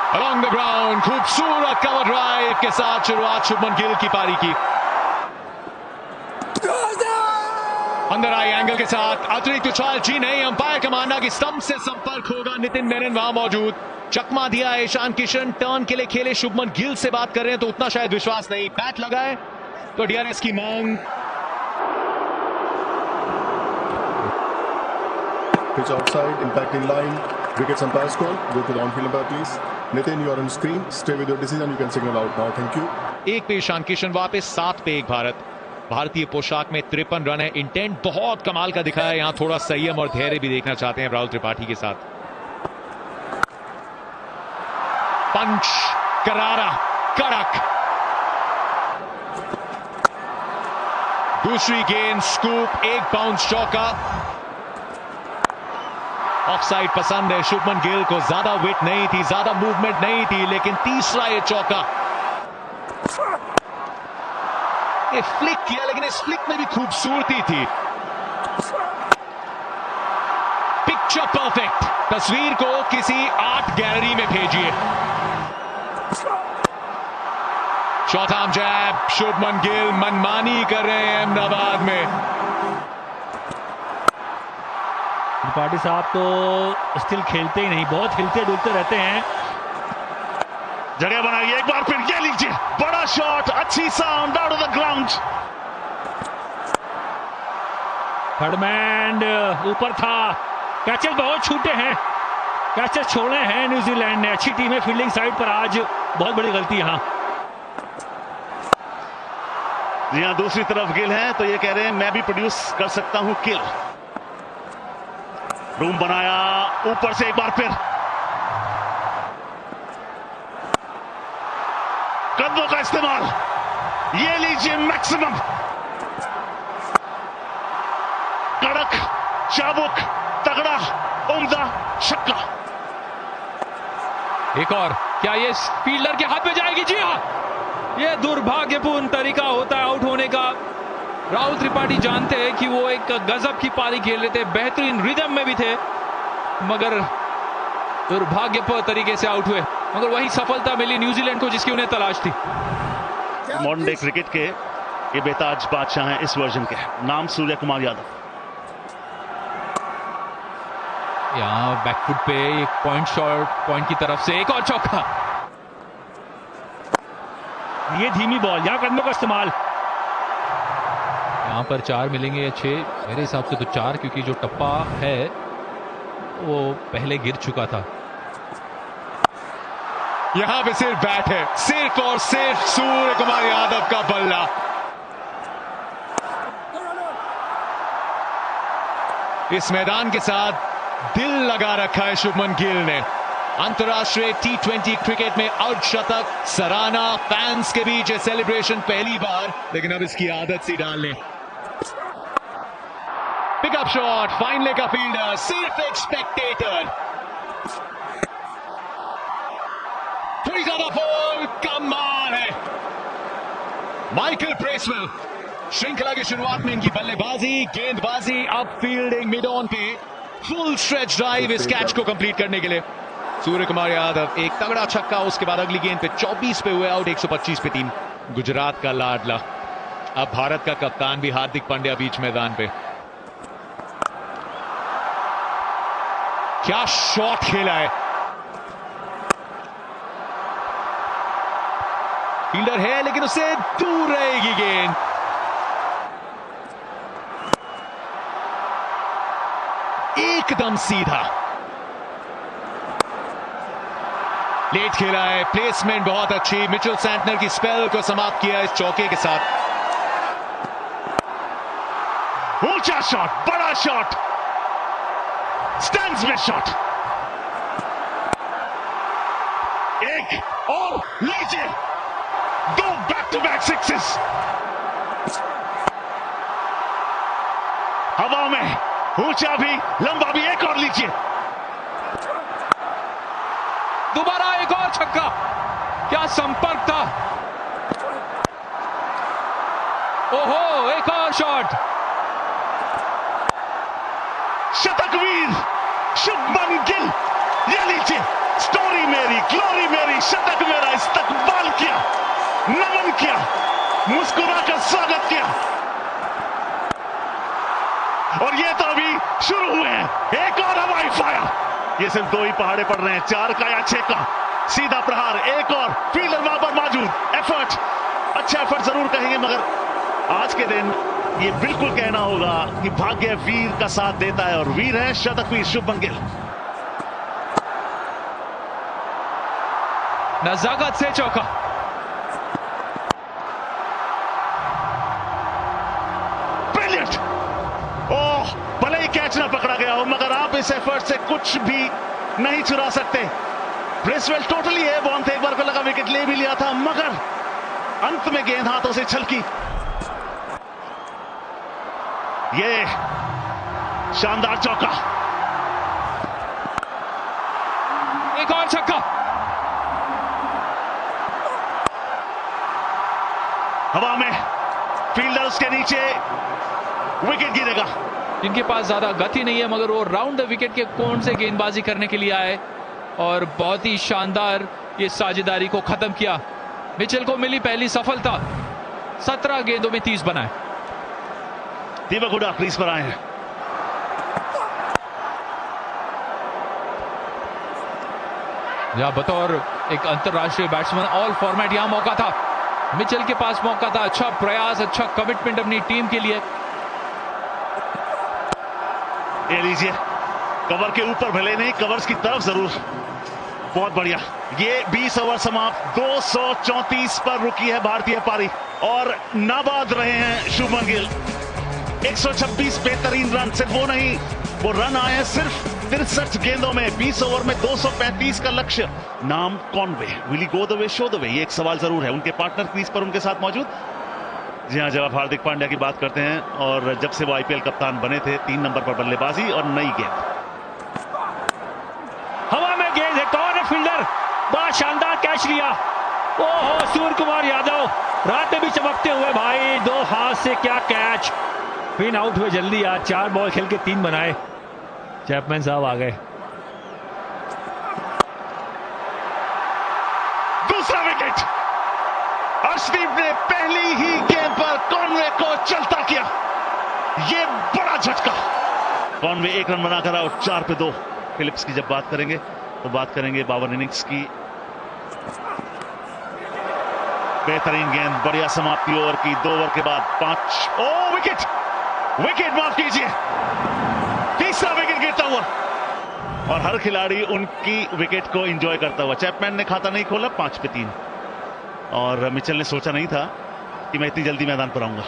Along the ground खूबसूरत cover drive के साथ शुरुआत शुभमन गिल की पारी की। अंदर आई एंगल के साथ अतिरिक्त उछाल जी नहीं, अंपायर का मानना कि स्टंप से संपर्क होगा। नितिन मेनन वहां मौजूद, चकमा दिया है। ईशान किशन टर्न के लिए खेले, शुभमन गिल से बात कर रहे हैं तो उतना शायद विश्वास नहीं। बैट लगाए तो डीआरएस की मांग। Pitch outside, impacting line. Wickets umpire's call. Go to the on-field umpire, please. Nitin, you are on screen. Stay with your decision. You can signal out now. Thank you. एक पे ईशान किशन वापस, 7 पे 1 भारत। भारतीय पोशाक में 53 रन है। इंटेंट बहुत कमाल का दिखा है। यहां थोड़ा संयम और धैर्य भी देखना चाहते हैं राहुल त्रिपाठी के साथ। पंच करारा कड़क, दूसरी गेंद स्कूप, 1 बाउंस चौका। ऑफसाइड पसंद है शुभमन गिल को। ज्यादा विट नहीं थी, ज्यादा मूवमेंट नहीं थी, लेकिन तीसरा ये चौका। ये फ्लिक किया, लेकिन इस फ्लिक में भी खूबसूरती थी। Picture perfect. तस्वीर को किसी आर्ट गैलरी में भेजिए। शॉर्ट आर्म जैब, शुभमन गिल मनमानी कर रहे हैं अहमदाबाद में। त्रिपाठी साहब तो स्टिल खेलते ही नहीं, बहुत हिलते डुलते रहते हैं। जगह बनाइए एक बार फिर, ये लीजिए बड़ा शॉट, अच्छी sound out of the ground. Third man ऊपर था। कैचेस बहुत छूटे हैं, कैचेस छोड़े हैं न्यूजीलैंड ने। अच्छी टीम है फील्डिंग साइड पर, आज बहुत बड़ी गलती यहां। जी हाँ, दूसरी तरफ गिल है तो ये कह रहे हैं मैं भी प्रोड्यूस कर सकता हूं किल। रूम बनाया ऊपर से एक बार फिर, कदमों का इस्तेमाल, ये लीजिए मैक्सिमम। कड़क, चाबुक, तगड़ा, उम्दा छक्का। एक और, क्या ये फील्डर के हाथ में जाएगी? जी हाँ, ये दुर्भाग्यपूर्ण तरीका होता है आउट होने का। राहुल त्रिपाठी जानते हैं कि वो एक गजब की पारी खेल रहे थे, बेहतरीन रिदम में भी थे, मगर दुर्भाग्यपूर्ण तरीके से आउट हुए। मगर वही सफलता मिली न्यूजीलैंड को जिसकी उन्हें तलाश थी। मॉडर्न डे क्रिकेट के ये बेताज बादशाह हैं इस वर्जन के, नाम सूर्य कुमार यादव। यहाँ बैकफुट पे एक पॉइंट शॉट, पॉइंट की तरफ से एक और चौका। ये धीमी बॉल, यहां कदमों का इस्तेमाल। यहाँ पर 4 मिलेंगे या 6, मेरे हिसाब से तो 4, क्योंकि जो टप्पा है वो पहले गिर चुका था। यहां पे सिर्फ बैट है, सिर्फ और सिर्फ सूर्य कुमार यादव का बल्ला। इस मैदान के साथ दिल लगा रखा है शुभमन गिल ने। अंतरराष्ट्रीय T20 क्रिकेट में अर्धशतक, सराहना, फैंस के बीच सेलिब्रेशन पहली बार, लेकिन अब इसकी आदत सी डाल लें। पिकअप शॉट, फाइन लेग का फील्डर, सिर्फ एक स्पेक्टेटर। थोड़ी ज्यादा बॉल, कमाल है। माइकल ब्रेसवेल, श्रृंखला की शुरुआत में इनकी बल्लेबाजी, गेंदबाजी, अब फील्डिंग मिड ऑन पे, फुल स्ट्रेच ड्राइव इस कैच को कंप्लीट करने के लिए। सूर्य कुमार यादव एक तगड़ा छक्का, उसके बाद अगली गेंद पे 24 पे हुए आउट, 125 पे 3। गुजरात का लाडला, अब भारत का कप्तान भी हार्दिक पांड्या बीच मैदान पे। क्या शॉट खेला है। फील्डर है लेकिन उससे दूर रहेगी गेंद। एकदम सीधा, लेट खेला है, प्लेसमेंट बहुत अच्छी। मिचेल सैंटनर की स्पेल को समाप्त किया इस चौके के साथ। ऊंचा शॉट, बड़ा शॉट, स्टैंड्स में शॉट। एक और लीजिए, 2 बैक टू बैक सिक्सेस। हवा में ऊंचा भी, लंबा भी, एक और लीजिए। दोबारा एक और छक्का, क्या संपर्क था। ओहो, एक और शॉट। शतकवीर शुभमन गिल, ये लीजिए, स्टोरी मेरी, ग्लोरी मेरी। भाई शतक मेरा, इस्तकबाल किया, नमन किया, मुस्कुराकर स्वागत किया। और ये तो अभी शुरू हुए हैं, एक और हवाई फायर। ये सिर्फ 2 ही पहाड़े पड़ रहे हैं, 4 का या 6 का। सीधा प्रहार, एक और फील्डर वहां पर मौजूद। एफर्ट, अच्छा एफर्ट जरूर कहेंगे, मगर आज के दिन ये बिल्कुल कहना होगा कि भाग्य वीर का साथ देता है, और वीर है शतकवीर शुभमन गिल। नजाकत से चौका। ब्रिलियंट। ओह, भले ही कैच ना पकड़ा गया हो, मगर आप इस एफर्ट से कुछ भी नहीं चुरा सकते। ब्रेसवेल टोटली है बॉन थे, एक बार को लगा विकेट ले भी लिया था, मगर अंत में गेंद हाथों से छलकी। ये शानदार चौका, एक और छक्का। हवा में फील्डर उसके नीचे, विकेट गिरेगा। जिनके पास ज्यादा गति नहीं है, मगर वो राउंड द विकेट के कोण से गेंदबाजी करने के लिए आए और बहुत ही शानदार ये साझेदारी को खत्म किया। मिचेल को मिली पहली सफलता, 17 गेंदों में 30 बनाए। दीपक हुडा क्रीज पर आए हैं। या बतौर एक अंतरराष्ट्रीय बैट्समैन ऑल फॉर्मेट यहां मौका था, मिचेल के पास मौका था। अच्छा प्रयास, अच्छा कमिटमेंट अपनी टीम के लिए। ये लीजिए, कवर के ऊपर भले नहीं, कवर्स की तरफ जरूर। बहुत बढ़िया। ये 20 ओवर समाप्त, 234 पर रुकी है भारतीय पारी और नाबाद रहे हैं शुभमन गिल। 126 बेहतरीन रन, सिर्फ वो नहीं, वो रन आए हैं सिर्फ 63 गेंदों में। 20 ओवर में 235 का लक्ष्य। नाम Conway, will he go the way show the way, ये एक सवाल जरूर है। उनके पार्टनर क्रीज पर उनके साथ मौजूद। जी हाँ, जब आप हार्दिक पांड्या की बात करते हैं, और जब से वो आईपीएल कप्तान बने थे, 3 नंबर पर बल्लेबाजी और नई गेंद। हवा में गेंद है, कौन है फील्डर? बड़ा शानदार कैच लिया। ओहो, सूर्य कुमार यादव रात में भी चमकते हुए भाई, 2 हाथ से क्या कैच। फिर आउट हुए जल्दी यार, 4 बॉल खेल के 3 बनाए। चैपमैन साहब आ गए। दूसरा विकेट। अर्शदीप ने पहली ही गेंद पर कॉनवे को चलता किया। ये बड़ा झटका। कॉनवे 1 रन बनाकर आउट, 4 पे 2। फिलिप्स की जब बात करेंगे तो बात करेंगे 52 इनिंग्स की। बेहतरीन गेंद, बढ़िया समाप्ति ओवर की। 2 ओवर के बाद 5। ओ विकेट, विकेट माफ कीजिए, तीसरा विकेट गिरता हुआ। और हर खिलाड़ी उनकी विकेट को एंजॉय करता हुआ। चैपमैन ने खाता नहीं खोला, 5 पे 3। और मिचेल ने सोचा नहीं था कि मैं इतनी जल्दी मैदान पर आऊंगा।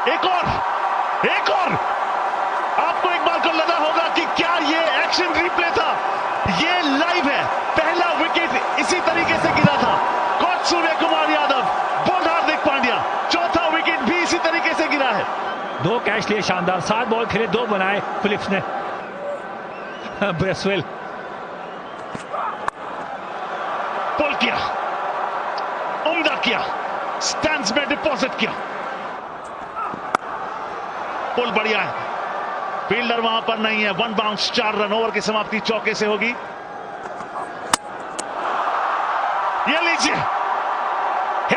एक और। आपको एक बार को लगा होगा कि क्या ये एक्शन रिप्ले था? ये लाइव है। पहला विकेट इसी तरीके से गिरा था। Coach Surya Kumar Yadav, bold Hardik Pandya. चौथा विकेट भी इसी तरीके से गिरा है। 2 कैच लिए शानदार, 7 बॉल खेले, 2 बनाए फिलिप्स ने। ब्रेसवेल पुल किया, उम्दा किया, स्टैंड्स में डिपॉजिट किया। पुल बढ़िया है, फील्डर वहां पर नहीं है। 1 बाउंस, 4 रन। ओवर की समाप्ति चौके से होगी। ये लीजिए,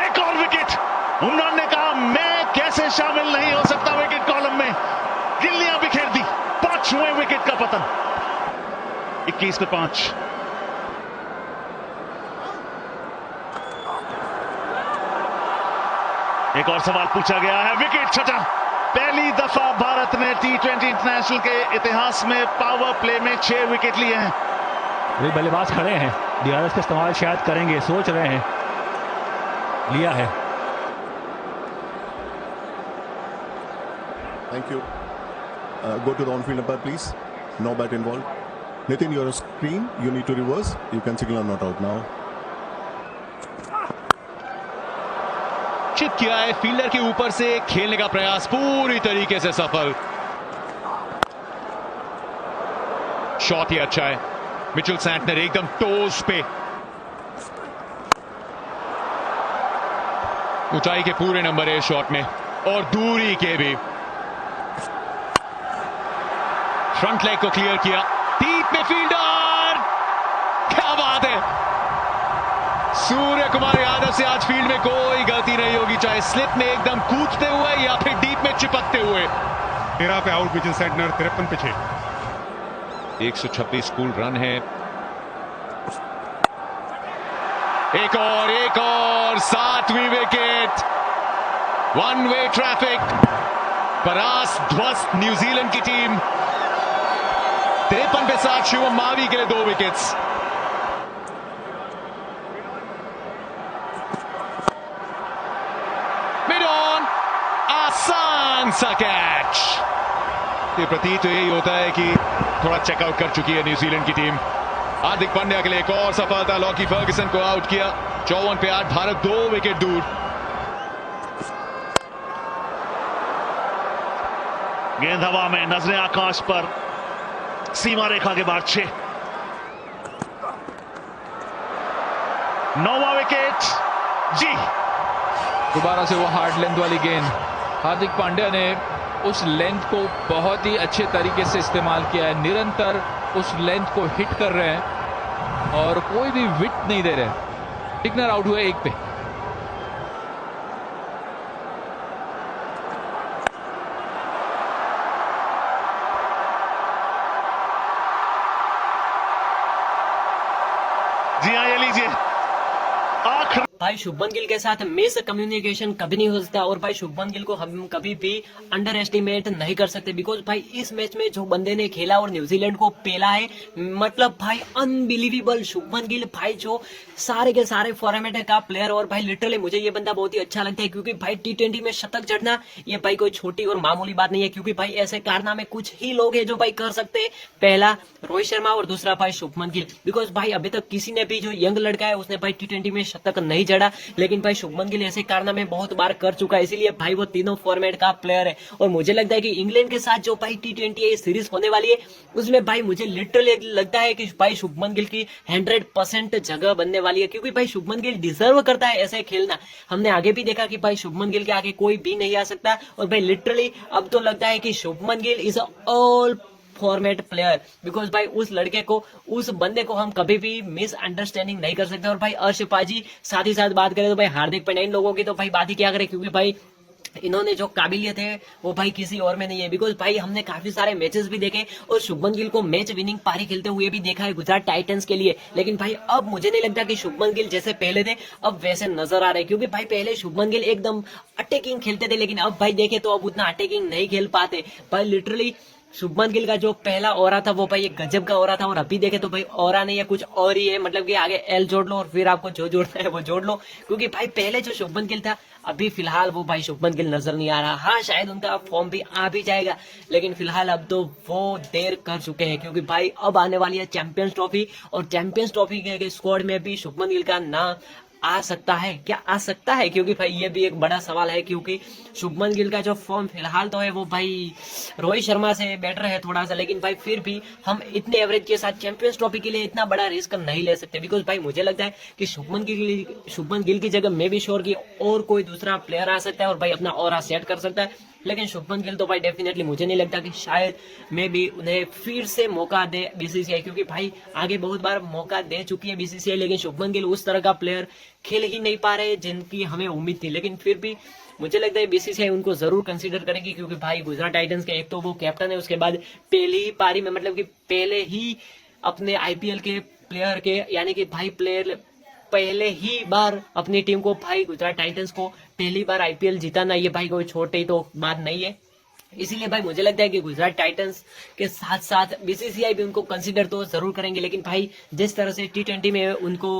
एक और विकेट। उमरान ने कहा, मैं कैसे शामिल नहीं हो सकता विकेट कॉलम में। गिल्लियां बिखेर दी। 5वें विकेट का पतन। 21 पे 5। एक और सवाल पूछा गया है, विकेट छठा। पहली दफा भारत ने T20 इंटरनेशनल के इतिहास में पावर प्ले में 6 विकेट लिए हैं। वे बल्लेबाज खड़े हैं, DRS का इस्तेमाल शायद करेंगे, सोच रहे हैं। लिया है। Thank you. Go to the on-field umpire, please. No bat involved. Nitin, you're on screen. You need to reverse. You can signal not out now. चित किया है, फील्डर के ऊपर से खेलने का प्रयास पूरी तरीके से सफल। शॉट ही अच्छा है। मिचेल सैंटनर एकदम टोज पे, ऊंचाई के पूरे नंबर है शॉट में और दूरी के भी। फ्रंट लेग को क्लियर किया, डीप में फील्डर, क्या बात है। सूर्य कुमार यादव से आज फील्ड में कोई गलती नहीं होगी, चाहे स्लिप में एकदम कूदते हुए या फिर डीप में चिपकते हुए। 13 पे आउट विजय सैंटनर, 53 पे 6। 126 कुल रन है। एक और 7वीं विकेट। वन वे ट्रैफिक, परास्त ध्वस्त न्यूजीलैंड की टीम। 53 पे 7 शिवम मावी के लिए 2 विकेट्स। मिड ऑन, आसान सा कैच। ये प्रतीत तो यही होता है कि थोड़ा चेकआउट कर चुकी है न्यूजीलैंड की टीम। हार्दिक पांड्या के लिए एक और सफलता, लॉकी फर्गसन को आउट किया। 54 पे 8, भारत 2 विकेट दूर। गेंद हवा में, नजरें आकाश पर, सीमा रेखा के बाद 6। 9वां विकेट जी। दोबारा से वो हार्ड लेंथ वाली गेंद। हार्दिक पांड्या ने उस लेंथ को बहुत ही अच्छे तरीके से इस्तेमाल किया है, निरंतर उस लेंथ को हिट कर रहे हैं और कोई भी विट नहीं दे रहे। टिकनर आउट हुए 1 पे। जी हाँ, ये लीजिए आखिर। भाई शुभमन गिल के साथ मिस कम्युनिकेशन कभी नहीं हो सकता और भाई शुभमन गिल को हम कभी भी अंडर एस्टिमेट नहीं कर सकते, बिकॉज भाई इस मैच में जो बंदे ने खेला और न्यूजीलैंड को पेला है, मतलब भाई अनबिलीवेबल। शुभमन गिल भाई जो सारे के सारे फॉर्मेट का प्लेयर, और भाई लिटरली मुझे ये बंदा बहुत ही अच्छा लगता है, क्योंकि भाई T20 में शतक जड़ना ये भाई कोई छोटी और मामूली बात नहीं है, क्योंकि भाई ऐसे कारनामे कुछ ही लोग हैं जो भाई कर सकते हैं। पहला रोहित शर्मा और दूसरा भाई शुभमन गिल, बिकॉज भाई अभी तक किसी ने भी जो यंग लड़का है उसने भाई T20 में शतक नहीं जड़ा, लेकिन भाई शुभमन गिल ऐसे कारनामे बहुत बार कर चुका है, इसीलिए भाई वो तीनों फॉर्मेट का प्लेयर है। और मुझे लगता है कि इंग्लैंड के साथ जो भाई T20 सीरीज होने वाली है उसमें भाई मुझे लिटरली लगता है कि भाई शुभमन गिल की 100% जगह बनने वाली है, क्योंकि भाई शुभमन गिल डिजर्व करता है ऐसे खेलना। हमने आगे भी देखा कि भाई शुभमन गिल के आगे कोई भी नहीं आ सकता, और भाई लिटरली अब तो लगता है कि Shubman Gill is all format player, because भाई उस लड़के को, उस बंदे को हम कभी भी मिसअंडरस्टैंडिंग नहीं कर सकते। और भाई अर्श पाजी साथ ही साथ बात करें तो भाई हार्दिक पांड्या, इन लोगों की तो भाई बात ही क्या करें, क्योंकि भाई इन्होंने जो काबिलियत है वो भाई किसी और में नहीं है। बिकॉज भाई हमने काफी सारे मैचेस भी देखे और शुभमन गिल को मैच विनिंग पारी खेलते हुए भी देखा है गुजरात टाइटंस के लिए, लेकिन भाई अब मुझे नहीं लगता कि शुभमन गिल जैसे पहले थे अब वैसे नजर आ रहे, क्योंकि भाई पहले शुभमन गिल एकदम अटैकिंग खेलते थे, लेकिन अब भाई देखे तो अब उतना अटैकिंग नहीं खेल पाते। भाई लिटरली शुभमन गिल का जो पहला ओरा था वो भाई एक गजब का ओरा था, और अभी देखे तो भाई ओरा नहीं है, कुछ और ही है, मतलब कि आगे एल जोड़ लो और फिर आपको जो जोड़ना है वो जोड़ लो, क्योंकि भाई पहले जो शुभमन गिल था अभी फिलहाल वो भाई शुभमन गिल नजर नहीं आ रहा। हाँ शायद उनका फॉर्म भी आ भी जाएगा, लेकिन फिलहाल अब तो वो देर कर चुके हैं, क्योंकि भाई अब आने वाली है चैंपियंस ट्रॉफी, और चैंपियंस ट्रॉफी के स्क्वाड में भी शुभमन गिल का नाम आ सकता है। क्या आ सकता है, क्योंकि भाई ये भी एक बड़ा सवाल है, क्योंकि शुभमन गिल का जो फॉर्म फिलहाल तो है वो भाई रोहित शर्मा से बेटर है थोड़ा सा, लेकिन भाई फिर भी हम इतने एवरेज के साथ चैंपियंस ट्रॉफी के लिए इतना बड़ा रिस्क नहीं ले सकते, बिकॉज भाई मुझे लगता है कि शुभमन गिल की जगह मैं भी श्योर कि और कोई दूसरा प्लेयर आ सकता है और भाई अपना ऑरा सेट कर सकता है, लेकिन शुभमन गिल तो भाई डेफिनेटली मुझे नहीं लगता कि शायद मैं भी उन्हें फिर से मौका दे बीसीसीआई, क्योंकि भाई आगे बहुत बार मौका दे चुकी है बीसीसीआई, लेकिन शुभमन गिल उस तरह का प्लेयर खेल ही नहीं पा रहे जिनकी हमें उम्मीद थी। लेकिन फिर भी मुझे लगता है बीसीसीआई उनको जरूर कंसीडर करेगी, क्योंकि भाई गुजरात टाइटंस के एक तो वो कैप्टन है, उसके बाद पहली ही पारी में, मतलब कि पहले ही अपने आईपीएल के प्लेयर के, यानी कि भाई प्लेयर पहले ही बार अपनी टीम को, भाई गुजरात टाइटंस को पहली बार आईपीएल जीताना, ये भाई कोई छोटी तो बात नहीं है। इसीलिए भाई मुझे लगता है कि गुजरात टाइटंस के साथ साथ बीसीसीआई भी उनको कंसीडर तो जरूर करेंगे, लेकिन भाई जिस तरह से T20 में उनको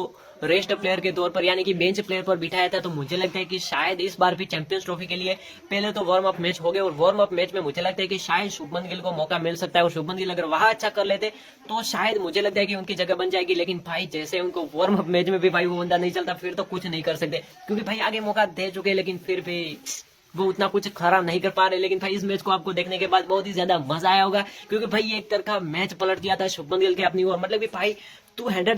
रेस्ट प्लेयर के तौर पर, यानी कि बेंच प्लेयर पर बिठाया था, तो मुझे लगता है कि शायद इस बार भी चैंपियंस ट्रॉफी के लिए पहले तो वार्म अप मैच हो गए, और वार्म अप मैच में मुझे लगता है कि शायद शुभमन गिल को मौका मिल सकता है, और शुभमन गिल अगर वहां अच्छा कर लेते तो शायद मुझे लगता है कि उनकी जगह बन जाएगी। लेकिन भाई जैसे उनको वार्म अप मैच में भी भाई वो बंदा नहीं चलता, फिर तो कुछ नहीं कर सकते, क्योंकि भाई आगे मौका दे चुके, लेकिन फिर भी वो उतना कुछ खराब नहीं कर पा रहे। लेकिन भाई इस मैच को आपको देखने के बाद बहुत ही ज्यादा मजा आया होगा, क्योंकि भाई एक तरह का मैच पलट दिया था शुभमन गिल के अपनी ओर, मतलब कि भाई 200